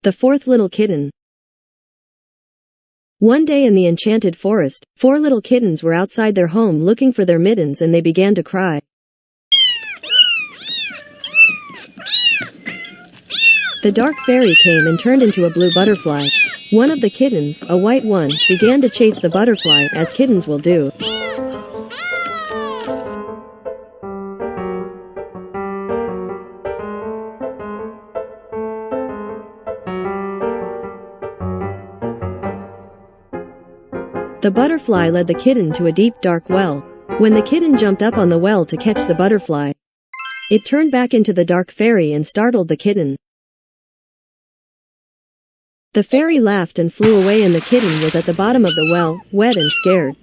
The fourth little kitten. One day in the enchanted forest, 4 little kittens were outside their home looking for their mittens and they began to cry. The dark fairy came and turned into a blue butterfly. One of the kittens, a white one, began to chase the butterfly, as kittens will do. The butterfly led the kitten to a deep dark well. When the kitten jumped up on the well to catch the butterfly, it turned back into the dark fairy and startled the kitten. The fairy laughed and flew away and the kitten was at the bottom of the well, wet and scared.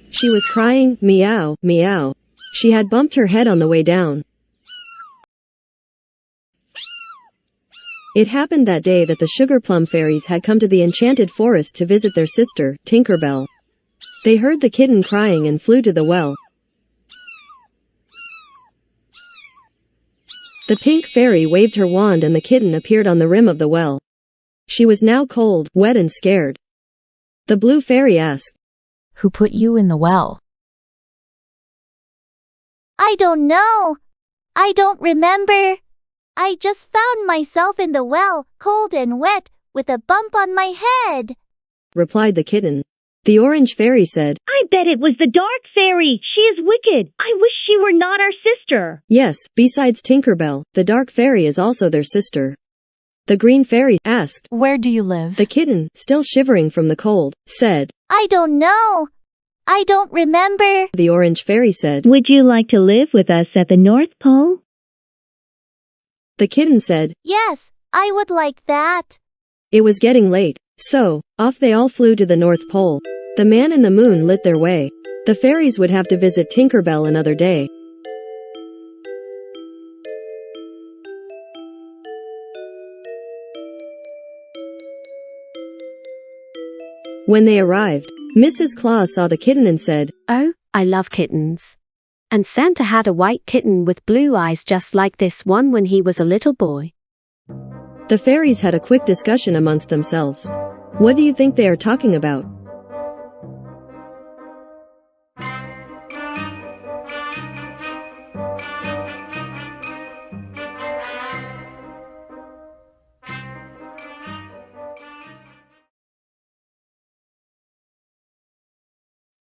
She was crying, meow, meow. She had bumped her head on the way down. It happened that day that the sugar plum fairies had come to the enchanted forest to visit their sister, Tinkerbell. They heard the kitten crying and flew to the well. The pink fairy waved her wand and the kitten appeared on the rim of the well. She was now cold, wet and scared. The blue fairy asked, "Who put you in the well?" "I don't know. I don't remember. I just found myself in the well, cold and wet, with a bump on my head," replied the kitten. The orange fairy said, "I bet it was the dark fairy. She is wicked. I wish she were not our sister." Yes, besides Tinkerbell, the dark fairy is also their sister. The green fairy asked, "Where do you live?" The kitten, still shivering from the cold, said, "I don't know. I don't remember." The orange fairy said, "Would you like to live with us at the North Pole?" The kitten said, "Yes, I would like that." It was getting late, so, off they all flew to the North Pole. The man and the moon lit their way. The fairies would have to visit Tinkerbell another day. When they arrived, Mrs. Claus saw the kitten and said, "Oh, I love kittens. And Santa had a white kitten with blue eyes just like this one when he was a little boy." The fairies had a quick discussion amongst themselves. What do you think they are talking about?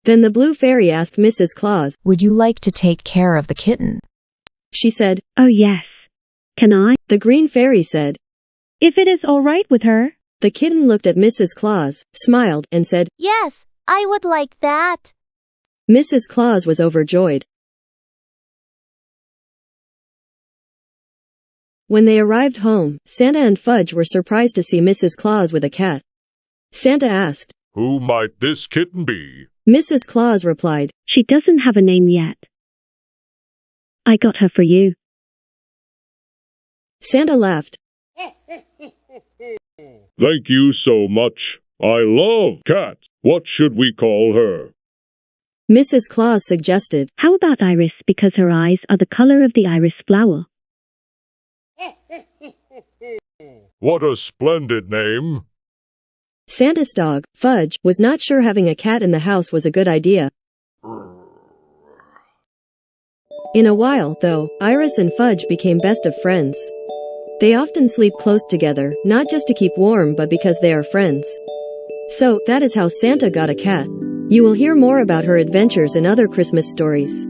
Then the blue fairy asked Mrs. Claus, "Would you like to take care of the kitten?" She said, "Oh yes. Can I?" The green fairy said, "If it is all right with her." The kitten looked at Mrs. Claus, smiled, and said, "Yes, I would like that." Mrs. Claus was overjoyed. When they arrived home, Santa and Fudge were surprised to see Mrs. Claus with a cat. Santa asked, "Who might this kitten be?" Mrs. Claus replied, "She doesn't have a name yet. I got her for you." Santa laughed. Thank you so much. I love cats. What should we call her? Mrs. Claus suggested, "How about Iris, because her eyes are the color of the iris flower?" What a splendid name. Santa's dog, Fudge, was not sure having a cat in the house was a good idea. In a while, though, Iris and Fudge became best of friends. They often sleep close together, not just to keep warm but because they are friends. So, that is how Santa got a cat. You will hear more about her adventures in other Christmas stories.